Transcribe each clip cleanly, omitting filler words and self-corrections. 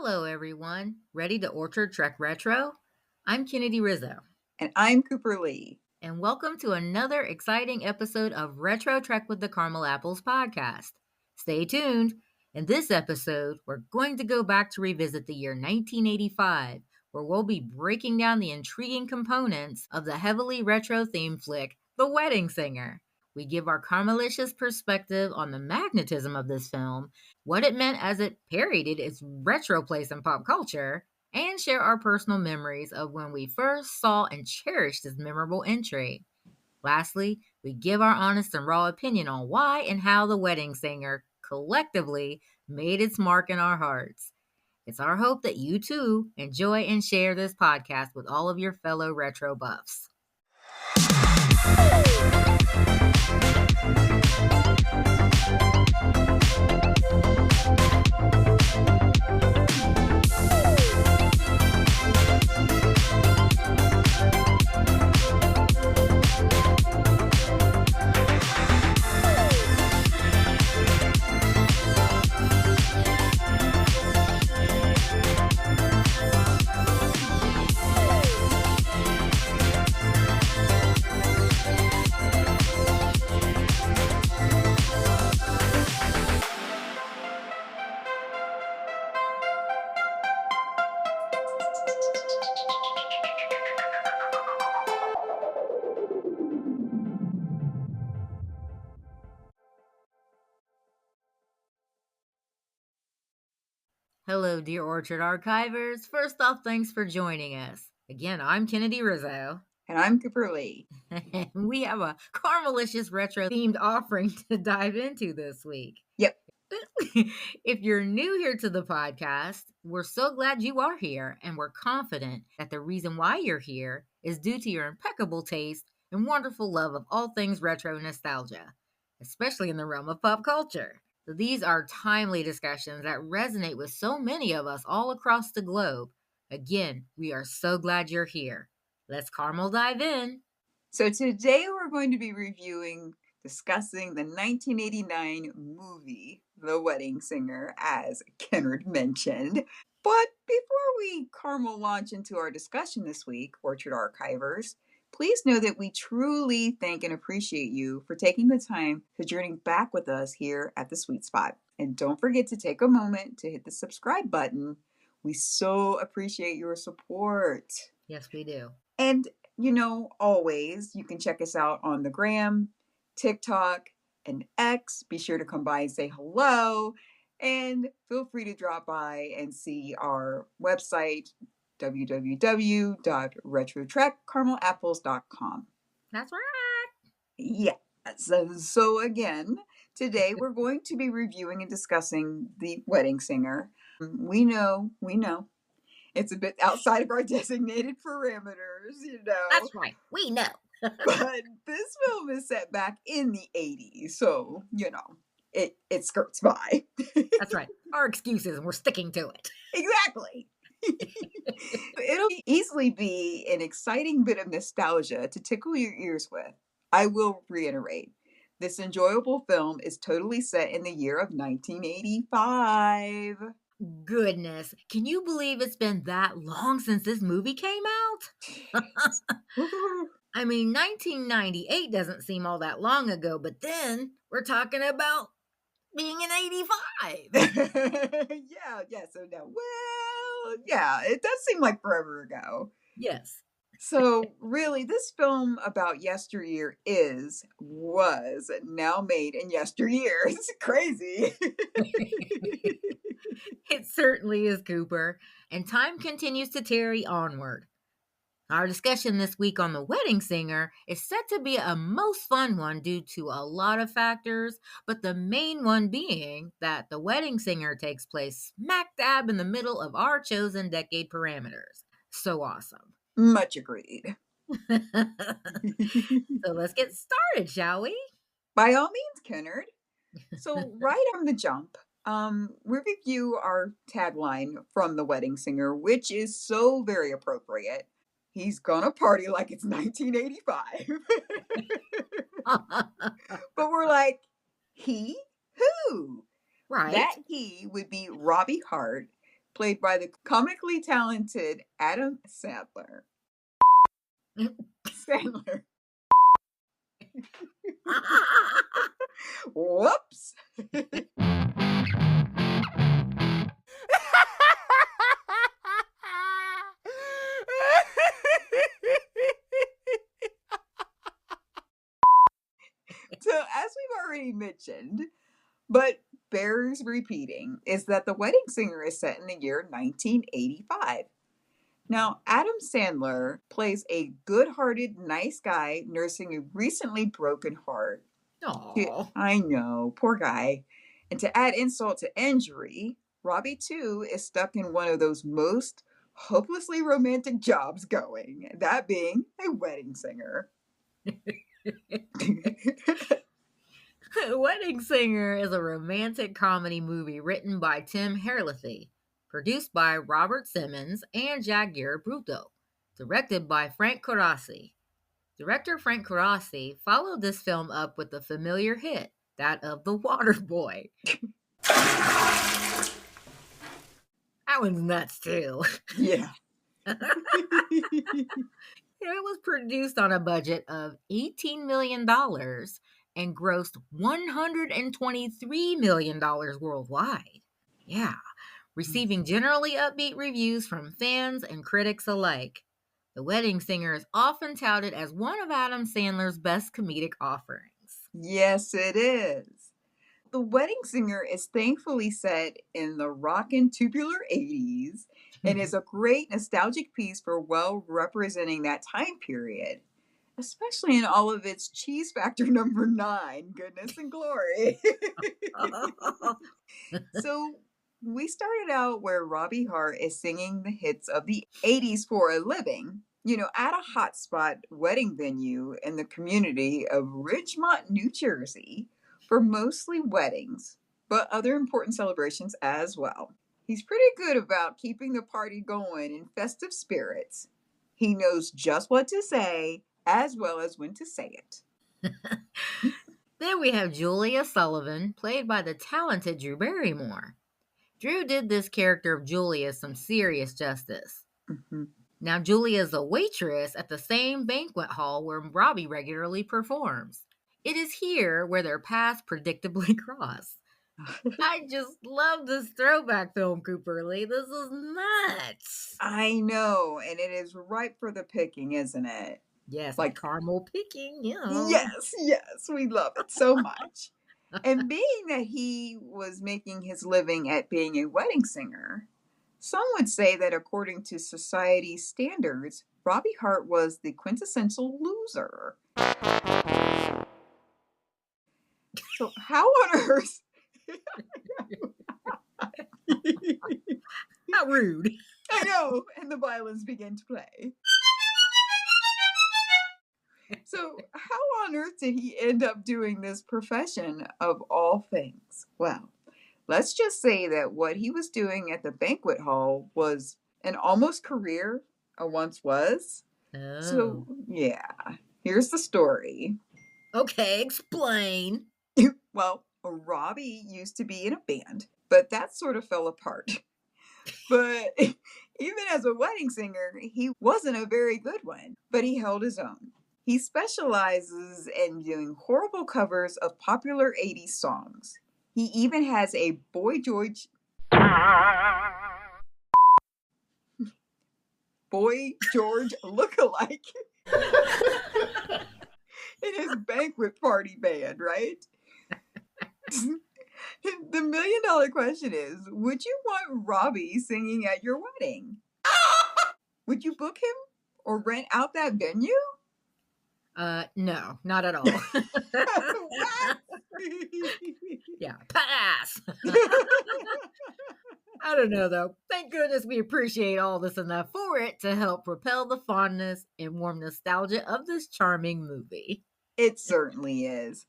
Hello, everyone. Ready to Orchard Trek Retro? I'm Kennedy Rizzo, And I'm Cooper Lee. and welcome to another exciting episode of Retro Trek with the Caramel Apples podcast. Stay tuned. In this episode, we're going to go back to revisit the year 1985, where we'll be breaking down the intriguing components of the heavily retro themed flick, The Wedding Singer. We give our caramelicious perspective on the magnetism of this film, what it meant as it parodied its retro place in pop culture, and share our personal memories of when we first saw and cherished this memorable entry. Lastly, we give our honest and raw opinion on why and how The Wedding Singer collectively made its mark in our hearts. It's our hope that you too enjoy and share this podcast with all of your fellow retro buffs. Hello, dear Orchard Archivers. First off, thanks for joining us. Again, I'm Kennedy Rizzo. And I'm Cooper Lee. And we have a caramelicious retro-themed offering to dive into this week. Yep. If you're new here to the podcast, we're so glad you are here, and we're confident that the reason why you're here is due to your impeccable taste and wonderful love of all things retro nostalgia, especially in the realm of pop culture. So these are timely discussions that resonate with so many of us all across the globe. Again, we are so glad you're here. Let's caramel dive in. So today we're going to be discussing the 1989 movie, The Wedding Singer, as Kennard mentioned. But before we caramel launch into our discussion this week, Orchard Archivers, please know that we truly thank and appreciate you for taking the time to journey back with us here at the Sweet Spot. And don't forget to take a moment to hit the subscribe button. We so appreciate your support. Yes, we do. And, always you can check us out on the gram, TikTok, and X. Be sure to come by and say hello. And feel free to drop by and see our website, www.RetroTrekwithTheCaramelApples.com. That's right. Yeah. So again, today we're going to be reviewing and discussing The Wedding Singer. We know. It's a bit outside of our designated parameters, That's right. We know. But this film is set back in the 80s, so, it skirts by. That's right. Our excuses, and we're sticking to it. Exactly. It'll easily be an exciting bit of nostalgia to tickle your ears with. I will reiterate, this enjoyable film is totally set in the year of 1985. Goodness, can you believe it's been that long since this movie came out? I mean, 1998 doesn't seem all that long ago, but then we're talking about being in 85. It does seem like forever ago. Yes. So really, this film about yesteryear was now made in yesteryear. It's crazy. It certainly is, Cooper. And time continues to tarry onward. Our discussion this week on The Wedding Singer is set to be a most fun one due to a lot of factors, but the main one being that The Wedding Singer takes place smack dab in the middle of our chosen decade parameters. So awesome. Much agreed. So let's get started, shall we? By all means, Kennard. So right on the jump, we review our tagline from The Wedding Singer, which is so very appropriate. He's gonna party like it's 1985. But we're like, he? Who? Right. That he would be Robbie Hart, played by the comically talented Adam Sandler. Sandler. Whoops. So, as we've already mentioned, but bears repeating, is that The Wedding Singer is set in the year 1985. Now, Adam Sandler plays a good-hearted, nice guy nursing a recently broken heart. Aww. I know, poor guy. And to add insult to injury, Robbie, too, is stuck in one of those most hopelessly romantic jobs going, that being a wedding singer. Wedding Singer is a romantic comedy movie written by Tim Herlihy, produced by Robert Simmons and Jaguar Bruto, directed by Frank Coraci. Director Frank Coraci followed this film up with a familiar hit, that of The Water Boy. That one's nuts too. Yeah. It was produced on a budget of $18 million and grossed $123 million worldwide. Yeah, receiving generally upbeat reviews from fans and critics alike. The Wedding Singer is often touted as one of Adam Sandler's best comedic offerings. Yes, it is. The Wedding Singer is thankfully set in the rockin' tubular 80s and is a great nostalgic piece for well representing that time period, especially in all of its cheese factor number 9, goodness and glory. So we started out where Robbie Hart is singing the hits of the 80s for a living, at a hotspot wedding venue in the community of Ridgemont, New Jersey, for mostly weddings, but other important celebrations as well. He's pretty good about keeping the party going in festive spirits. He knows just what to say as well as when to say it. Then we have Julia Sullivan, played by the talented Drew Barrymore. Drew did this character of Julia some serious justice. Mm-hmm. Now, Julia is a waitress at the same banquet hall where Robbie regularly performs. It is here where their paths predictably cross. I just love this throwback film, Cooper Lee. This is nuts. I know, and it is ripe for the picking, isn't it? Yes, like caramel picking, yeah. Yes, we love it so much. And being that he was making his living at being a wedding singer, some would say that according to society's standards, Robbie Hart was the quintessential loser. So how on earth? How rude. I know, and the violins begin to play. So how on earth did he end up doing this profession of all things? Well, let's just say that what he was doing at the banquet hall was an almost career, or once was. Oh. So, yeah, here's the story. Okay, explain. Well, Robbie used to be in a band, but that sort of fell apart. But even as a wedding singer, he wasn't a very good one, but he held his own. He specializes in doing horrible covers of popular 80s songs. He even has a Boy George lookalike in his banquet party band, right? The $1 million question is, would you want Robbie singing at your wedding? Would you book him or rent out that venue? No, not at all. What? Yeah, pass. I don't know, though. Thank goodness we appreciate all this enough for it to help propel the fondness and warm nostalgia of this charming movie. It certainly is.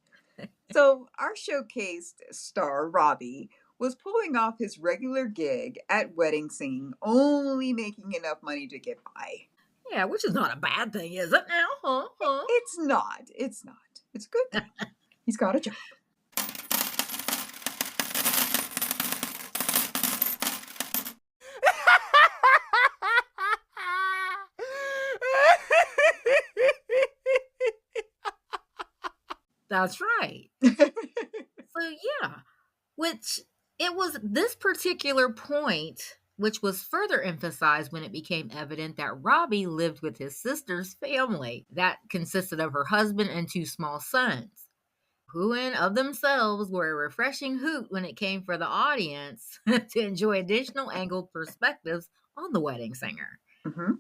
So, our showcased star, Robbie, was pulling off his regular gig at wedding singing, only making enough money to get by. Yeah, which is not a bad thing, is it now? Huh? It's not. It's a good thing. He's got a job. That's right. So, yeah, which it was this particular point, which was further emphasized when it became evident that Robbie lived with his sister's family that consisted of her husband and two small sons, who in of themselves were a refreshing hoot when it came for the audience to enjoy additional angled perspectives on the wedding singer. Mm-hmm.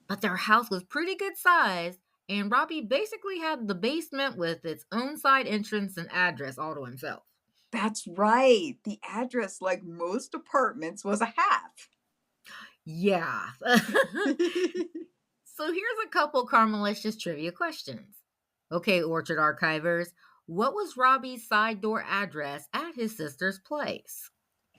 But their house was pretty good size, and Robbie basically had the basement with its own side entrance and address all to himself. That's right. The address, like most apartments, was a half. Yeah. So here's a couple Carmelicious trivia questions. Okay, Orchard Archivers, what was Robbie's side door address at his sister's place?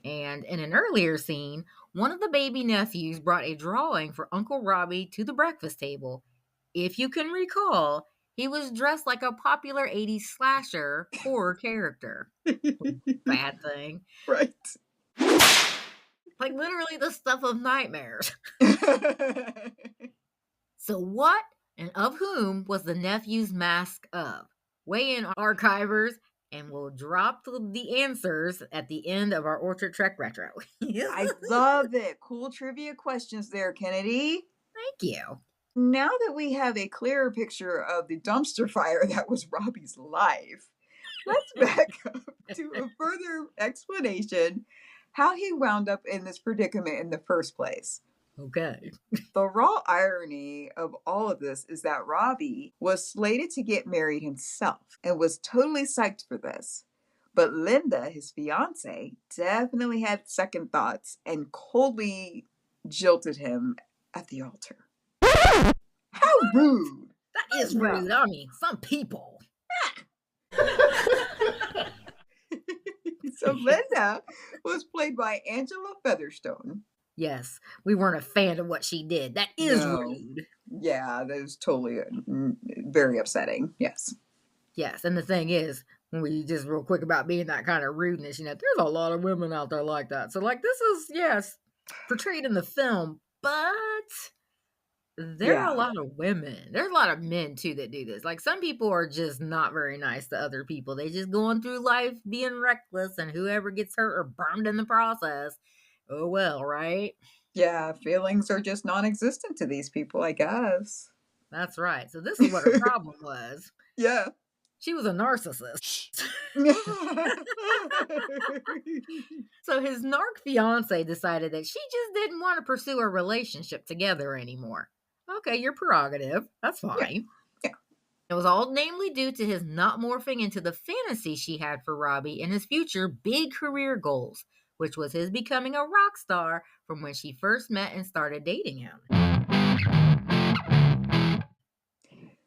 And in an earlier scene, one of the baby nephews brought a drawing for Uncle Robbie to the breakfast table. If you can recall, he was dressed like a popular 80s slasher horror character. Bad thing. Right. Like literally the stuff of nightmares. So what and of whom was the nephew's mask of? Weigh in, archivers, and we'll drop the answers at the end of our Orchard Trek Retro. I love it. Cool trivia questions there, Kennedy. Thank you. Now that we have a clearer picture of the dumpster fire that was Robbie's life, let's back up to a further explanation how he wound up in this predicament in the first place. Okay. The raw irony of all of this is that Robbie was slated to get married himself and was totally psyched for this. But Linda, his fiance, definitely had second thoughts and coldly jilted him at the altar. How rude! That is rude. I mean, some people. So Linda was played by Angela Featherstone. Yes, we weren't a fan of what she did. That is No. rude. Yeah, that was totally very upsetting. Yes. Yes, and the thing is, when we just real quick about being that kind of rudeness, there's a lot of women out there like that. So, like, this is, yes, portrayed in the film, but there are a lot of women. There's a lot of men, too, that do this. Like, some people are just not very nice to other people. They just going through life being reckless, and whoever gets hurt or burned in the process, oh well, right? Yeah, feelings are just non-existent to these people, I guess. That's right. So this is what her problem was. Yeah. She was a narcissist. So his narc fiance decided that she just didn't want to pursue a relationship together anymore. Okay, your prerogative. That's fine. Yeah. It was all namely due to his not morphing into the fantasy she had for Robbie and his future big career goals, which was his becoming a rock star from when she first met and started dating him.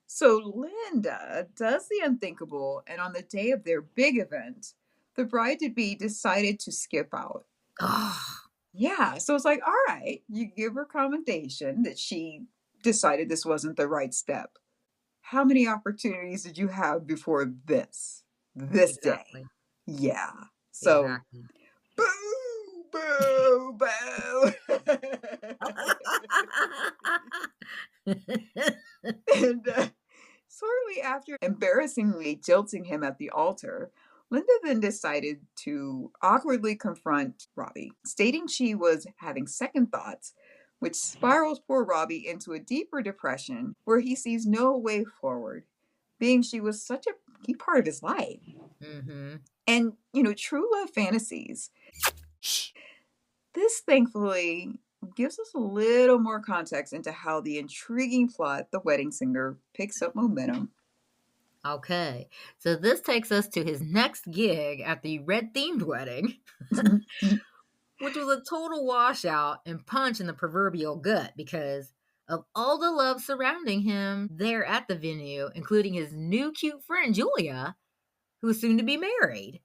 So Linda does the unthinkable, and on the day of their big event, the bride-to-be decided to skip out. Yeah, so it's like, all right, you give her commendation that she decided this wasn't the right step. How many opportunities did you have before this day? Yeah. So, exactly. Boo, boo, boo. And shortly after embarrassingly jilting him at the altar, Linda then decided to awkwardly confront Robbie, stating she was having second thoughts, which spirals poor Robbie into a deeper depression where he sees no way forward, being she was such a key part of his life. Mm-hmm. And, true love fantasies. This, thankfully, gives us a little more context into how the intriguing plot, The Wedding Singer, picks up momentum. Okay, so this takes us to his next gig at the red-themed wedding, which was a total washout and punch in the proverbial gut because of all the love surrounding him there at the venue, including his new cute friend, Julia, who is soon to be married.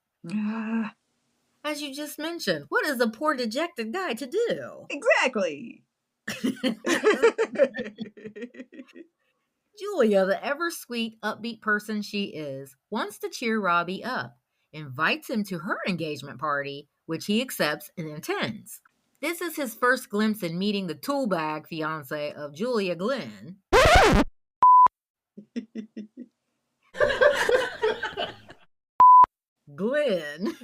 As you just mentioned, what is a poor dejected guy to do? Exactly. Julia, the ever-sweet, upbeat person she is, wants to cheer Robbie up, invites him to her engagement party, which he accepts and attends. This is his first glimpse in meeting the tool bag fiance of Julia Glenn. Glenn,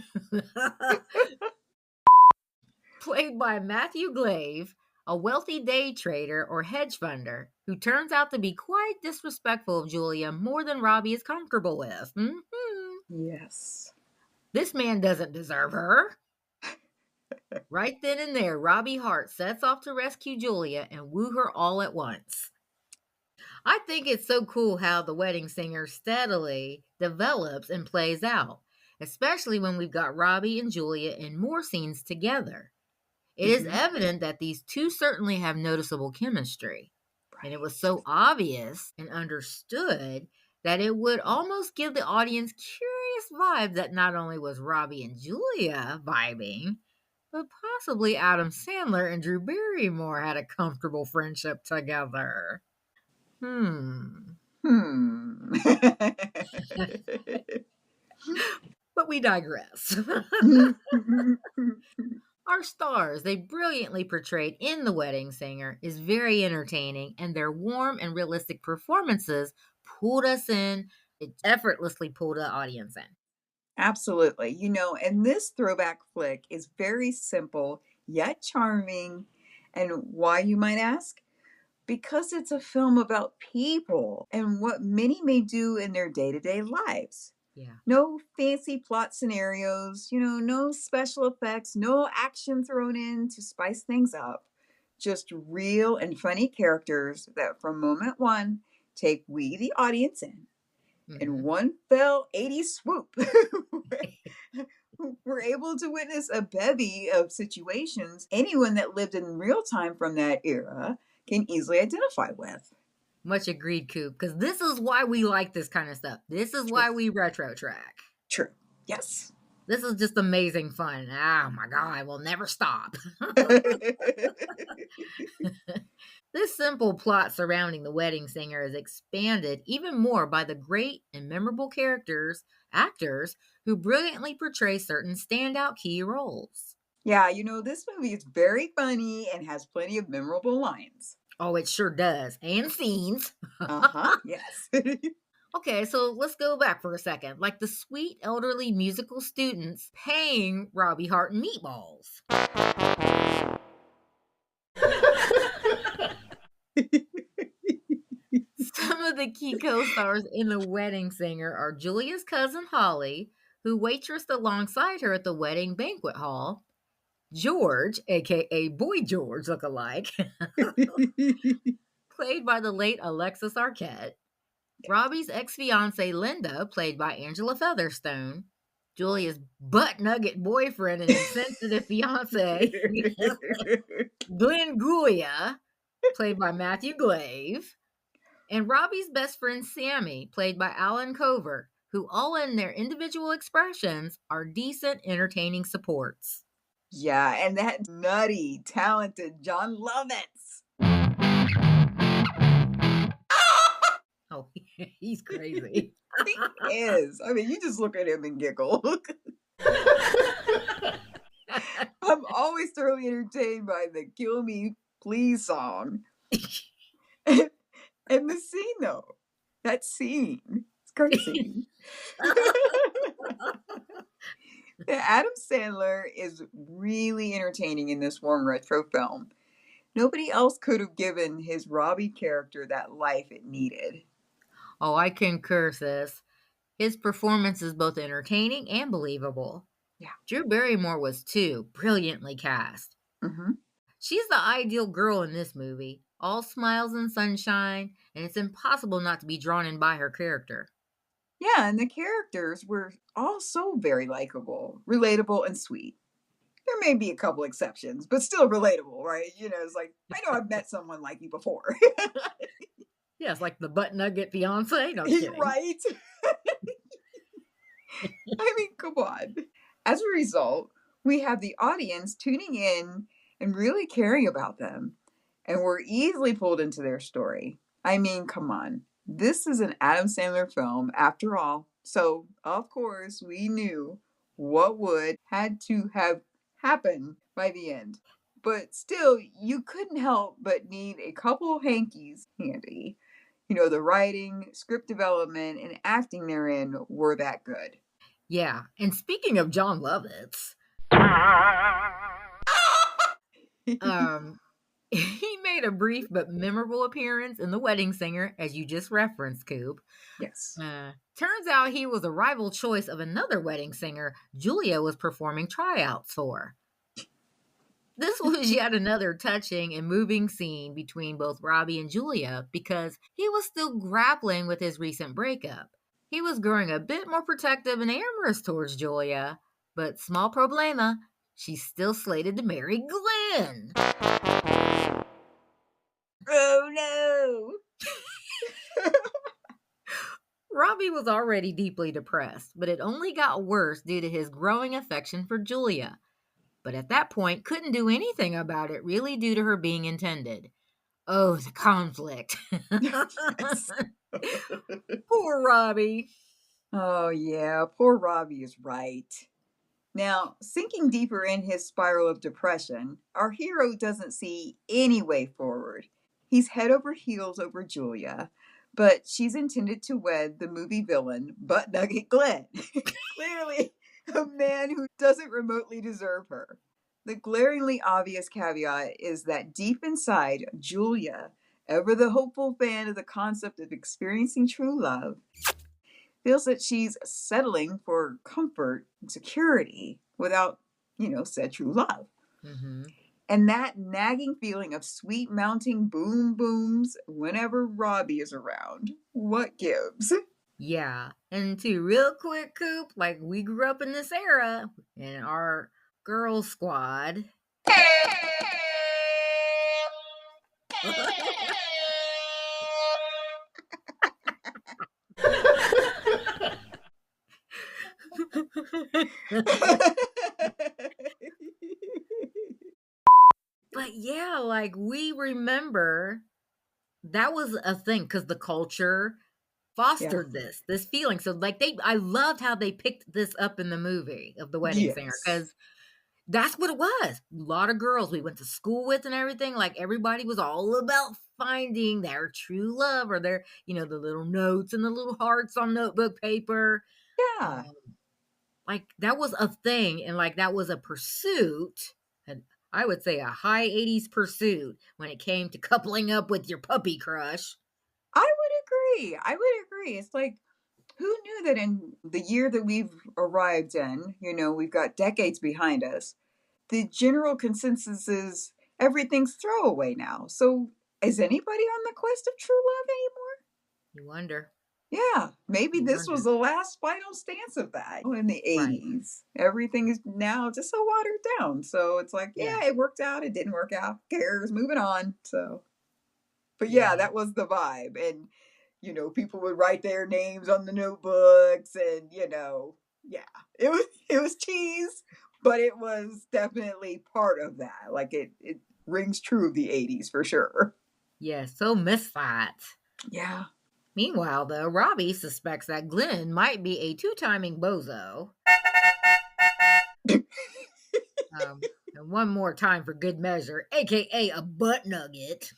played by Matthew Glave, a wealthy day trader or hedge funder who turns out to be quite disrespectful of Julia more than Robbie is comfortable with. Yes. This man doesn't deserve her. Right then and there, Robbie Hart sets off to rescue Julia and woo her all at once. I think it's so cool how The Wedding Singer steadily develops and plays out, especially when we've got Robbie and Julia in more scenes together. It is Mm-hmm. evident that these two certainly have noticeable chemistry. And it was Right. so obvious and understood that it would almost give the audience curious vibes that not only was Robbie and Julia vibing, but possibly Adam Sandler and Drew Barrymore had a comfortable friendship together. Hmm. But we digress. Our stars, they brilliantly portrayed in The Wedding Singer, is very entertaining, and their warm and realistic performances pulled us in. It effortlessly pulled the audience in. Absolutely. And this throwback flick is very simple yet charming. And why, you might ask? Because it's a film about people and what many may do in their day to day lives. Yeah. No fancy plot scenarios, no special effects, no action thrown in to spice things up. Just real and funny characters that from moment one take we, the audience, in Mhm. one fell 80s swoop. We're able to witness a bevy of situations anyone that lived in real time from that era can easily identify with. Much agreed, Coop, because this is why we like this kind of stuff. This is True. why we retro track. True. Yes. This is just amazing fun. Oh my God, we'll never stop. This simple plot surrounding The Wedding Singer is expanded even more by the great and memorable actors who brilliantly portray certain standout key roles. Yeah, this movie is very funny and has plenty of memorable lines. Oh, it sure does. And scenes. Uh-huh. Yes. Okay, so let's go back for a second. Like the sweet elderly musical students paying Robbie Hart meatballs. Some of the key co stars in The Wedding Singer are Julia's cousin Holly, who waitressed alongside her at the wedding banquet hall, George, aka Boy George lookalike, played by the late Alexis Arquette, Robbie's ex fiancee Linda, played by Angela Featherstone, Julia's butt nugget boyfriend and insensitive fiance, Glenn Gulia, played by Matthew Glave, and Robbie's best friend Sammy, played by Alan Covert, who all in their individual expressions are decent, entertaining supports. Yeah, and that nutty, talented John Lovitz. Oh, he's crazy. He is. I mean, you just look at him and giggle. I'm always thoroughly entertained by the Kill Me Please song. And the scene, though. That scene. It's crazy. Adam Sandler is really entertaining in this warm retro film. Nobody else could have given his Robbie character that life it needed. Oh, I concur, sis. His performance is both entertaining and believable. Yeah. Drew Barrymore was too, brilliantly cast. Mm-hmm. She's the ideal girl in this movie, all smiles and sunshine, and it's impossible not to be drawn in by her character. Yeah, and the characters were all so very likable, relatable, and sweet. There may be a couple exceptions, but still relatable, right? It's like, I know I've met someone like you before. Yeah, it's like the butt nugget fiance. No, just kidding. Right? I mean, come on. As a result, we have the audience tuning in and really caring about them. And we're easily pulled into their story. I mean, come on. This is an Adam Sandler film, after all. So, of course, we knew what would had to have happened by the end. But still, you couldn't help but need a couple hankies handy. The writing, script development, and acting therein were that good. Yeah, and speaking of John Lovitz, um, he made a brief but memorable appearance in The Wedding Singer, as you just referenced, Coop. Yes. Turns out he was a rival choice of another wedding singer Julia was performing tryouts for. This was yet another touching and moving scene between both Robbie and Julia because he was still grappling with his recent breakup. He was growing a bit more protective and amorous towards Julia, but small problema, she's still slated to marry Glenn. Oh no! Robbie was already deeply depressed, but it only got worse due to his growing affection for Julia. But at that point, couldn't do anything about it, really, due to her being intended. Oh, the conflict. Yes. Poor Robbie. Oh, yeah, poor Robbie is right. Now, sinking deeper in his spiral of depression, our hero doesn't see any way forward. He's head over heels over Julia, but she's intended to wed the movie villain, Butt Nugget Glenn. Clearly, a man who doesn't remotely deserve her. The glaringly obvious caveat is that deep inside, Julia, ever the hopeful fan of the concept of experiencing true love, feels that she's settling for comfort and security without, said true love. Mm-hmm. And that nagging feeling of sweet mounting boom booms whenever Robbie is around. What gives? Yeah. And to real quick, Coop, like we grew up in this era in our girl squad. But yeah, like we remember that was a thing because the culture Yeah. fostered this feeling. So like I loved how they picked this up in the movie of The Wedding Singer Yes. because that's what it was. A lot of girls we went to school with and everything. Like everybody was all about finding their true love or their, the little notes and the little hearts on notebook paper. Yeah. Um, like that was a thing and like that was a pursuit. And I would say a high 80s pursuit when it came to coupling up with your puppy crush. I would agree. I would agree. It's like, who knew that in the year that we've arrived in, we've got decades behind us, the general consensus is everything's throwaway now. So is anybody on the quest of true love anymore? You wonder. Yeah, maybe You this was wonder. the last final stance of that in the Right. 80s. Everything is now just so watered down. So it's like, Yeah. yeah, it worked out, it didn't work out, who cares, moving on. So, but yeah, Yeah. that was the vibe. And, people would write their names on the notebooks and, yeah, it was cheese, but it was definitely part of that. Like it rings true of the 80s for sure. Yeah. So miss that. Yeah. Meanwhile, though, Robbie suspects that Glenn might be a two-timing bozo. And one more time for good measure, aka a butt nugget.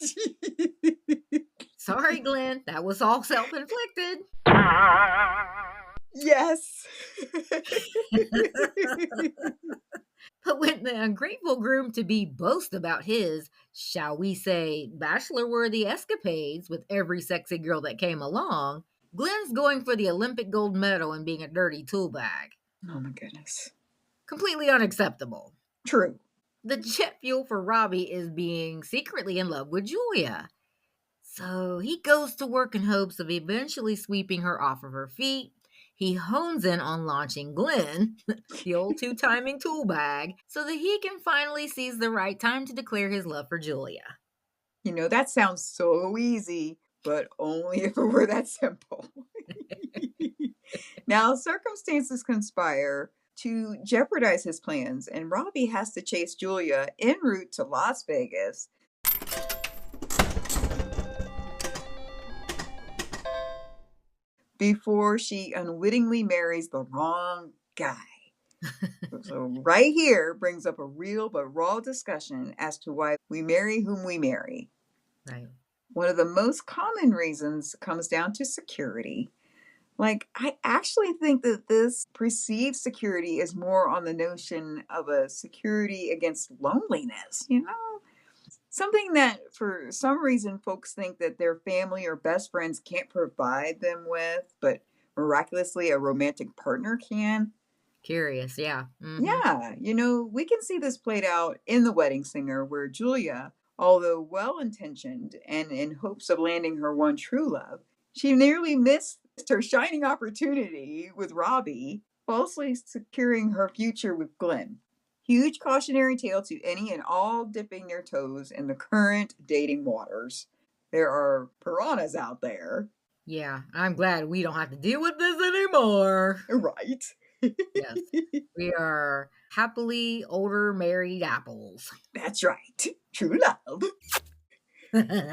Sorry, Glenn, that was all self-inflicted. Yes. But when the ungrateful groom-to-be boasts about his, shall we say, bachelor-worthy escapades with every sexy girl that came along, Glenn's going for the Olympic gold medal and being a dirty tool bag. Oh my goodness. Completely unacceptable. True. The jet fuel for Robbie is being secretly in love with Julia. So he goes to work in hopes of eventually sweeping her off of her feet. He hones in on launching Glenn, the old two-timing tool bag, so that he can finally seize the right time to declare his love for Julia. That sounds so easy, but only if it were that simple. Now, circumstances conspire to jeopardize his plans, and Robbie has to chase Julia en route to Las Vegas before she unwittingly marries the wrong guy. So right here brings up a real but raw discussion as to why we marry whom we marry. Right. One of the most common reasons comes down to security. Like, I actually think that this perceived security is more on the notion of a security against loneliness, you know? Something that for some reason folks think that their family or best friends can't provide them with, but miraculously a romantic partner can. Curious, yeah. Yeah, we can see this played out in The Wedding Singer, where Julia, although well intentioned and in hopes of landing her one true love, she nearly missed her shining opportunity with Robbie, falsely securing her future with Glenn. Huge cautionary tale to any and all dipping their toes in the current dating waters. There are piranhas out there. Yeah, I'm glad we don't have to deal with this anymore. Right. Yes, we are happily older married apples. That's right. True love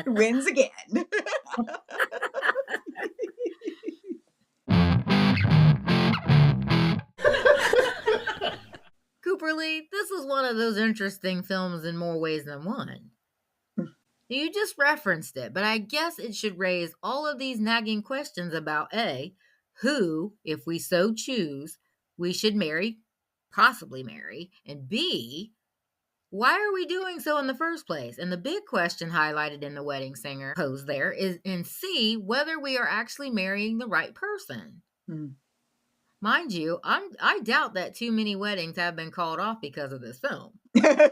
wins again. Cooper Lee, this is one of those interesting films in more ways than one. You just referenced it, but I guess it should raise all of these nagging questions about A, who, if we so choose, we should marry, possibly marry, and B, why are we doing so in the first place? And the big question highlighted in The Wedding Singer posed there is in C, whether we are actually marrying the right person. Mind you, I doubt that too many weddings have been called off because of this film. Yeah.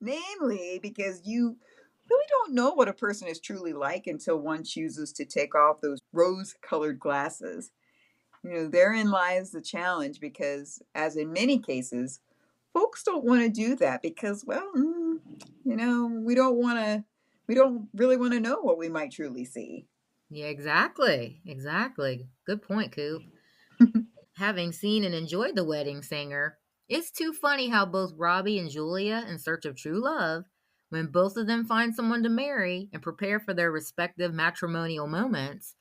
Namely, because you really don't know what a person is truly like until one chooses to take off those rose colored glasses. Therein lies the challenge because, as in many cases, folks don't want to do that because, well, we don't really want to know what we might truly see. Yeah, exactly. Good point, Coop. Having seen and enjoyed The Wedding Singer, it's too funny how both Robbie and Julia, in search of true love, when both of them find someone to marry and prepare for their respective matrimonial moments,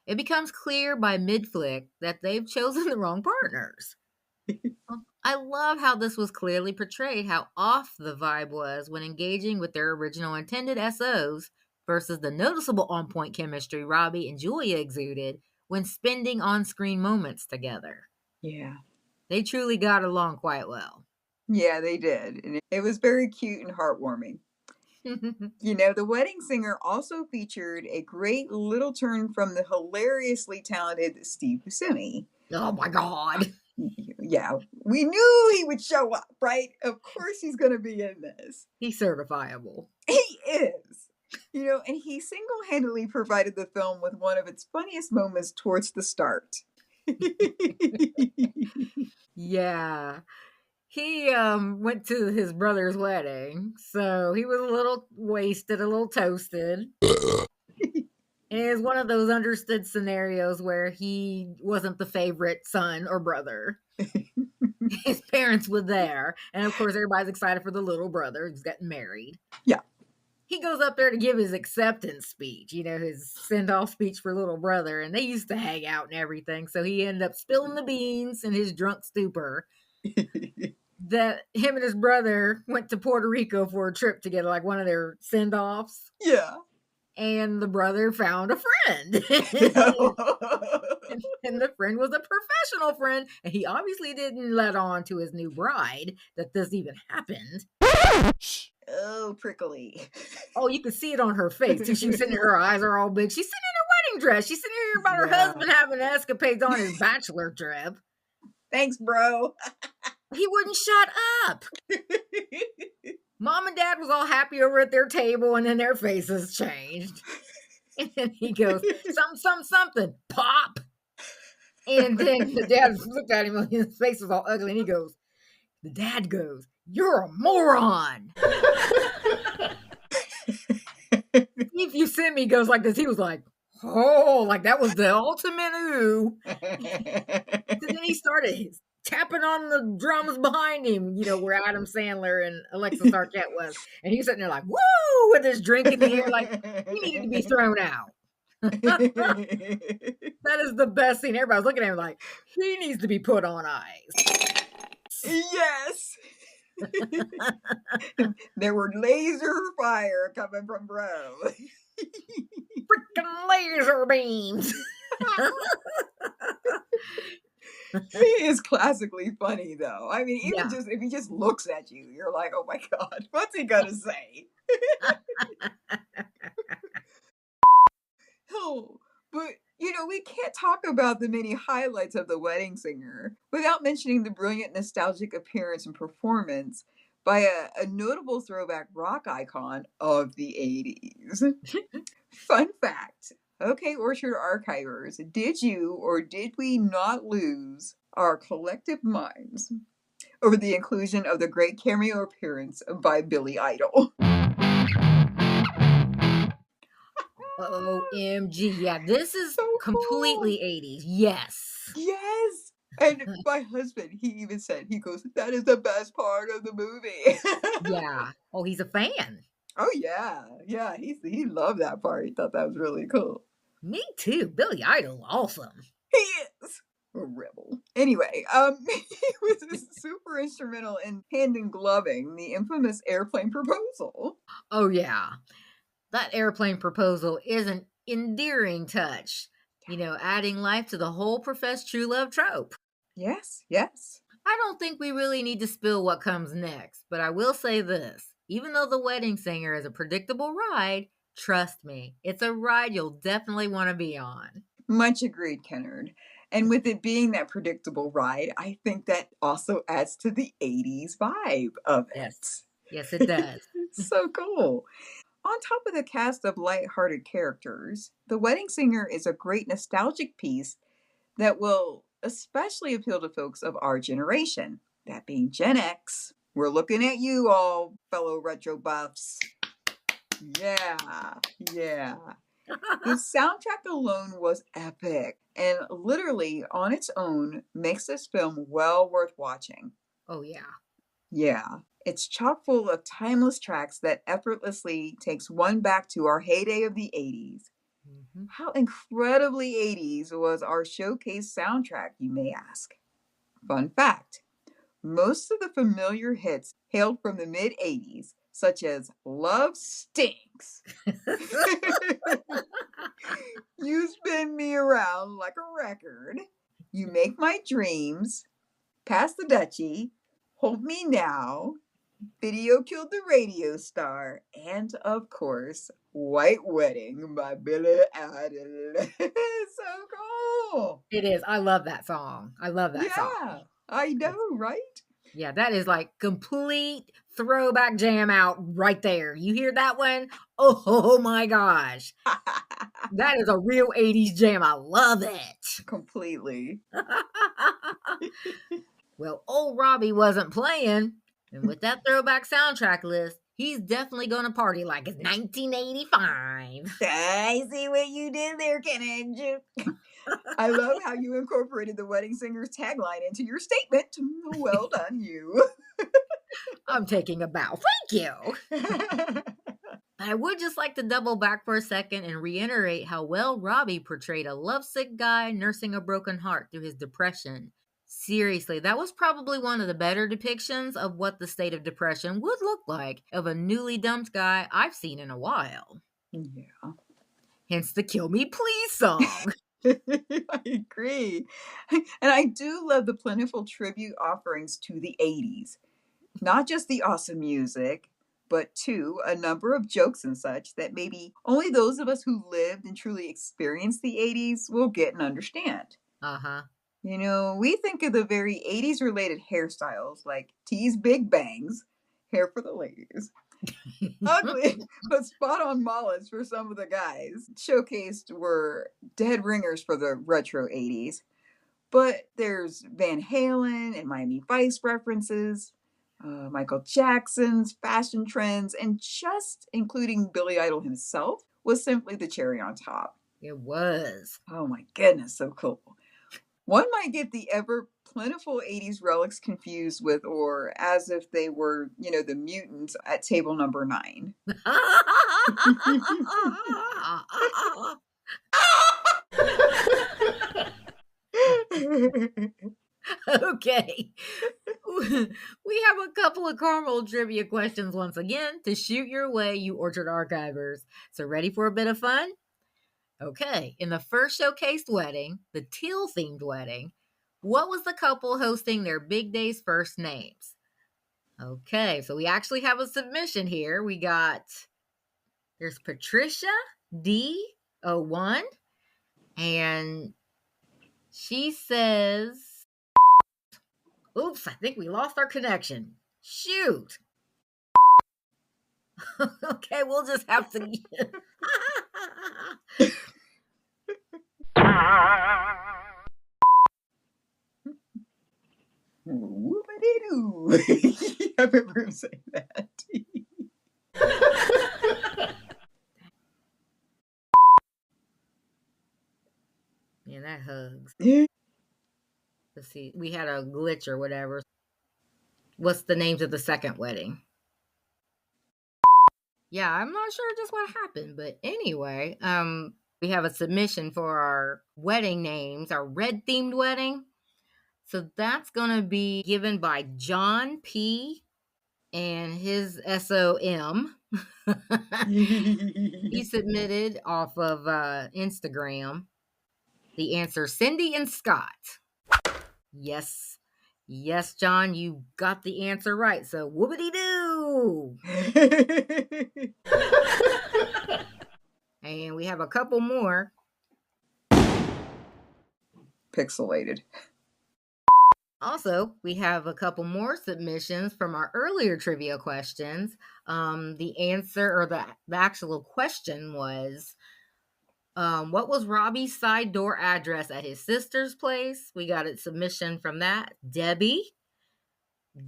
it becomes clear by mid-flick that they've chosen the wrong partners. I love how this was clearly portrayed, how off the vibe was when engaging with their original intended SOs versus the noticeable on-point chemistry Robbie and Julia exuded when spending on-screen moments together. Yeah. They truly got along quite well. Yeah, they did. And it was very cute and heartwarming. The Wedding Singer also featured a great little turn from the hilariously talented Steve Buscemi. Oh my God. Yeah, we knew he would show up, right? Of course he's going to be in this. He's certifiable. He is. And he single-handedly provided the film with one of its funniest moments towards the start. Yeah. He went to his brother's wedding, so he was a little wasted, a little toasted. And it was one of those understood scenarios where he wasn't the favorite son or brother. His parents were there, and of course everybody's excited for the little brother who's getting married. Yeah. He goes up there to give his acceptance speech, his send-off speech for little brother, and they used to hang out and everything, so he ended up spilling the beans in his drunk stupor that him and his brother went to Puerto Rico for a trip to get like one of their send-offs. Yeah. And the brother found a friend. And the friend was a professional friend. And he obviously didn't let on to his new bride that this even happened. Oh, prickly. Oh, you could see it on her face. She was sitting there, her eyes are all big. She's sitting in her wedding dress. She's sitting here about her husband having escapades on his bachelor trip. Thanks, bro. He wouldn't shut up. Mom and Dad was all happy over at their table, and then their faces changed. And then he goes, something, pop. And then the dad looked at him, and his face was all ugly, and the dad goes, you're a moron. If you send me goes like this, he was like, oh, like that was the ultimate ooh. And then he started tapping on the drums behind him, where Adam Sandler and Alexis Arquette was. And he was sitting there like, woo, with his drink in the air, like, he needed to be thrown out. That is the best scene. Everybody's looking at him like, he needs to be put on ice. Yes. There were laser fire coming from bro. Freaking laser beams. He is classically funny, though. I mean, even Yeah. just if he just looks at you, you're like, oh my God, what's he gonna say? Oh, but we can't talk about the many highlights of The Wedding Singer without mentioning the brilliant nostalgic appearance and performance by a notable throwback rock icon of the 80s. Fun fact. Okay, Orchard Archivers, did you or did we not lose our collective minds over the inclusion of the great cameo appearance by Billy Idol? OMG. Yeah, this is So cool. completely 80s. Yes. Yes. And my husband, he even said, he goes, that is the best part of the movie. Yeah. Oh, he's a fan. Oh yeah. Yeah, he loved that part. He thought that was really cool. Me too. Billy Idol, awesome. He is a rebel. Anyway, he was super instrumental in hand and gloving the infamous airplane proposal. Oh, yeah. That airplane proposal is an endearing touch, adding life to the whole professed true love trope. Yes, yes. I don't think we really need to spill what comes next, but I will say this. Even though The Wedding Singer is a predictable ride, trust me, it's a ride you'll definitely want to be on. Much agreed, Kennard. And with it being that predictable ride, I think that also adds to the 80s vibe of Yes. it. Yes, it does. It's so cool. On top of the cast of light-hearted characters, The Wedding Singer is a great nostalgic piece that will especially appeal to folks of our generation, that being Gen X. We're looking at you all, fellow retro buffs. Yeah, yeah. The soundtrack alone was epic and literally on its own makes this film well worth watching. Oh, yeah. Yeah, it's chock full of timeless tracks that effortlessly takes one back to our heyday of the 80s. Mm-hmm. How incredibly 80s was our showcase soundtrack, you may ask? Fun fact, most of the familiar hits hailed from the mid 80s, such as Love Stinks, You Spin Me Around Like a Record, You Make My Dreams, Pass the Dutchie, Hold Me Now, Video Killed the Radio Star, and of course, White Wedding by Billy Idol. So cool. It is. I love that song. I love that song. Yeah, I know, right? Yeah, that is like complete throwback jam out right there. You hear that one? Oh my gosh. That is a real 80s jam. I love it. Completely. Well, old Robbie wasn't playing. And with that throwback soundtrack list, he's definitely going to party like it's 1985. I see what you did there, Kennedy. I love how you incorporated the Wedding Singer's tagline into your statement. Well done, you. I'm taking a bow. Thank you. I would just like to double back for a second and reiterate how well Robbie portrayed a lovesick guy nursing a broken heart through his depression. Seriously, that was probably one of the better depictions of what the state of depression would look like of a newly dumped guy I've seen in a while. Yeah. Hence the Kill Me Please song. I agree. And I do love the plentiful tribute offerings to the 80s. Not just the awesome music, but too, a number of jokes and such that maybe only those of us who lived and truly experienced the 80s will get and understand. Uh-huh. We think of the very 80s related hairstyles like tease big bangs, hair for the ladies, ugly but spot on mullets for some of the guys. Showcased were dead ringers for the retro 80s. But there's Van Halen and Miami Vice references, Michael Jackson's fashion trends, and just including Billy Idol himself was simply the cherry on top. It was. Oh my goodness, so cool. One might get the ever plentiful 80s relics confused with, or as if they were, the mutants at table number 9. Okay. We have a couple of caramel trivia questions once again to shoot your way, you Orchard Archivers. So ready for a bit of fun? Okay, in the first showcased wedding, the teal-themed wedding, what was the couple hosting their big day's first names? Okay, so we actually have a submission here. There's Patricia D01, and she says, oops, I think we lost our connection. Shoot. Okay, we'll just have to. Whoop-a-dee-doo. I remember him saying that. Yeah, that hugs. Let's see. We had a glitch or whatever. What's the names of the second wedding? Yeah, I'm not sure just what happened, but anyway, we have a submission for our wedding names, our red themed wedding. So that's going to be given by John P. and his SOM. He submitted off of Instagram the answer Cindy and Scott. Yes. Yes, John, you got the answer right. So whoopity doo. And we have a couple more. Pixelated. Also, we have a couple more submissions from our earlier trivia questions. The answer or the actual question was, what was Robbie's side door address at his sister's place? We got a submission from that. Debbie,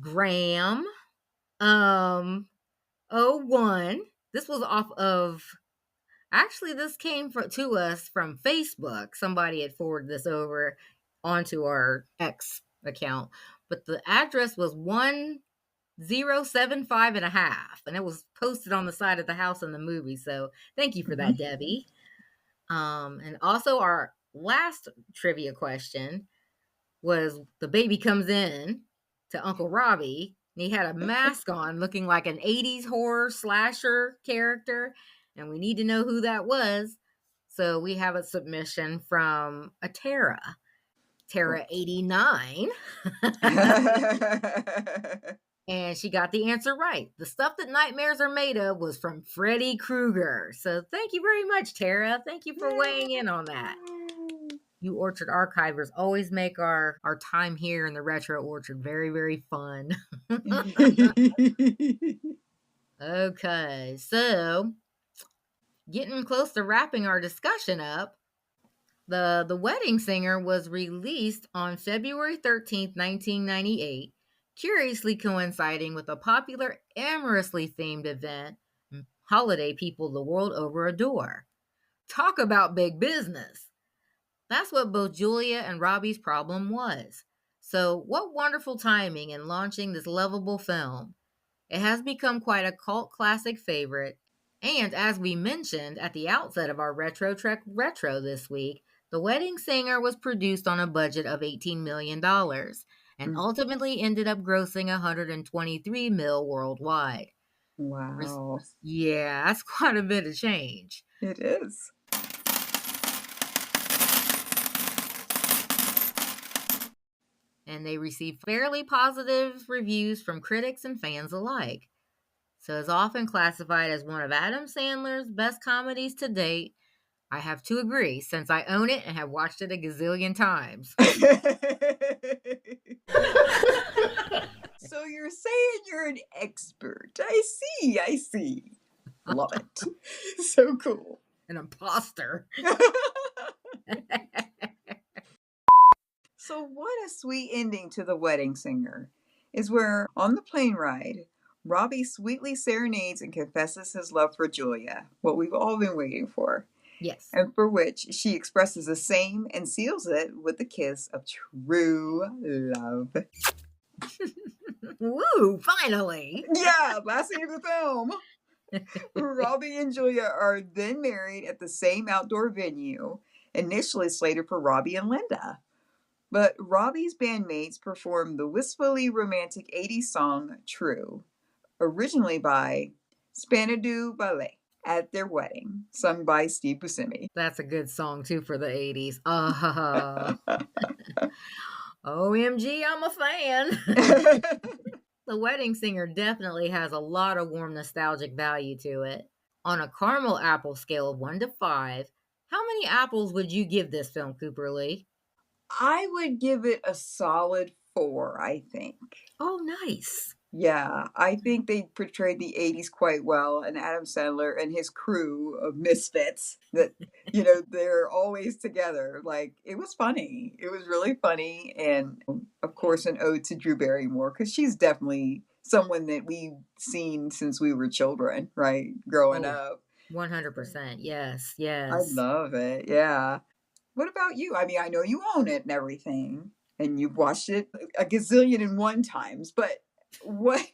Graham, 01. This was off of, actually, this came to us from Facebook. Somebody had forwarded this over onto our X account, but the address was 1075 and a half, and it was posted on the side of the house in the movie. So thank you for that, Debbie. And also our last trivia question was, the baby comes in to Uncle Robbie, and he had a mask on looking like an 80s horror slasher character, and we need to know who that was. So we have a submission from a Tara 89. And she got the answer right. The stuff that nightmares are made of was from Freddy Krueger. So thank you very much, Tara. Thank you for weighing in on that. You Orchard Archivers always make our time here in the Retro Orchard very, very fun. Okay, so getting close to wrapping our discussion up, the Wedding Singer was released on February 13th, 1998, curiously coinciding with a popular amorously themed event, holiday people the world over adore. Talk about big business. That's what both Julia and Robbie's problem was. So, what wonderful timing in launching this lovable film. It has become quite a cult classic favorite, and as we mentioned at the outset of our Retro Trek Retro this week, The Wedding Singer was produced on a budget of $18 million and ultimately ended up grossing $123 million worldwide. Wow. Yeah, that's quite a bit of change. It is. And they received fairly positive reviews from critics and fans alike. So it's often classified as one of Adam Sandler's best comedies to date. I have to agree, since I own it and have watched it a gazillion times. So you're saying you're an expert. I see. Love it. So cool. An imposter. So what a sweet ending to The Wedding Singer is where, on the plane ride, Robbie sweetly serenades and confesses his love for Julia, what we've all been waiting for. Yes. And for which she expresses the same and seals it with the kiss of true love. Woo, finally. Yeah, last scene of the film. Robbie and Julia are then married at the same outdoor venue, initially slated for Robbie and Linda. But Robbie's bandmates performed the wistfully romantic 80s song True, originally by Spandau Ballet. at Their Wedding, sung by Steve Buscemi. That's a good song too for the 80s. OMG, I'm a fan. The Wedding Singer definitely has a lot of warm nostalgic value to it. On a caramel apple scale of 1 to 5, how many apples would you give this film, Cooper Lee? I would give it a solid 4, I think. Oh, nice. Yeah, I think they portrayed the 80s quite well, and Adam Sandler and his crew of misfits that, they're always together. Like, it was funny. It was really funny. And of course, an ode to Drew Barrymore, because she's definitely someone that we've seen since we were children, right? Growing up. 100%. Yes, I yes. love it. Yeah. What about you? I mean, I know you own it and everything, and you've watched it a gazillion and one times, but what,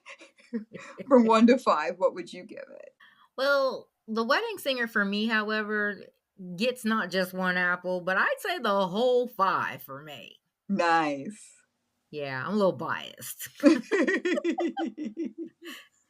from 1 to 5, what would you give it? Well, The Wedding Singer for me, however, gets not just 1 apple, but I'd say the whole 5 for me. Nice. Yeah, I'm a little biased.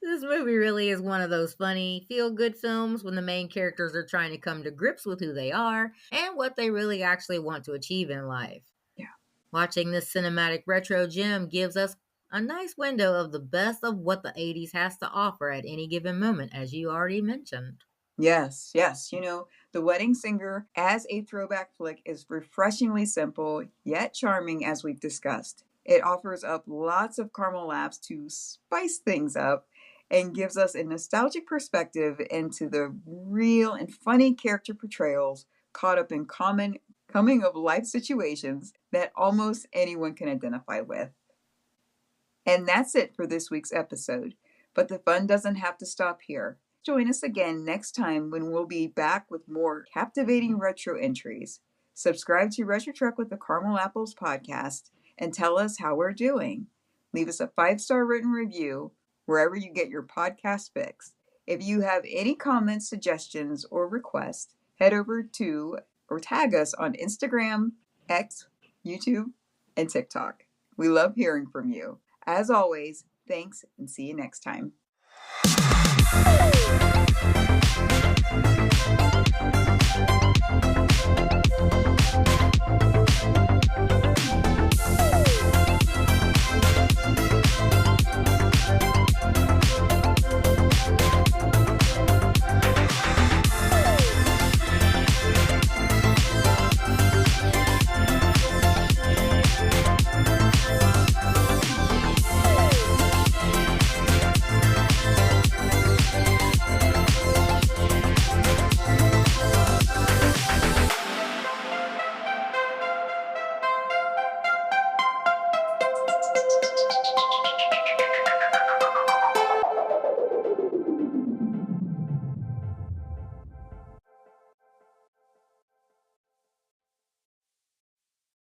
This movie really is one of those funny, feel-good films when the main characters are trying to come to grips with who they are and what they really actually want to achieve in life. Yeah. Watching this cinematic retro gem gives us a nice window of the best of what the 80s has to offer at any given moment, as you already mentioned. Yes, yes. The Wedding Singer as a throwback flick is refreshingly simple, yet charming, as we've discussed. It offers up lots of caramel laughs to spice things up and gives us a nostalgic perspective into the real and funny character portrayals caught up in common coming-of-life situations that almost anyone can identify with. And that's it for this week's episode. But the fun doesn't have to stop here. Join us again next time when we'll be back with more captivating retro entries. Subscribe to Retro Trek with the Caramel Apples podcast and tell us how we're doing. Leave us a 5-star written review wherever you get your podcast fix. If you have any comments, suggestions, or requests, head over to or tag us on Instagram, X, YouTube, and TikTok. We love hearing from you. As always, thanks and see you next time.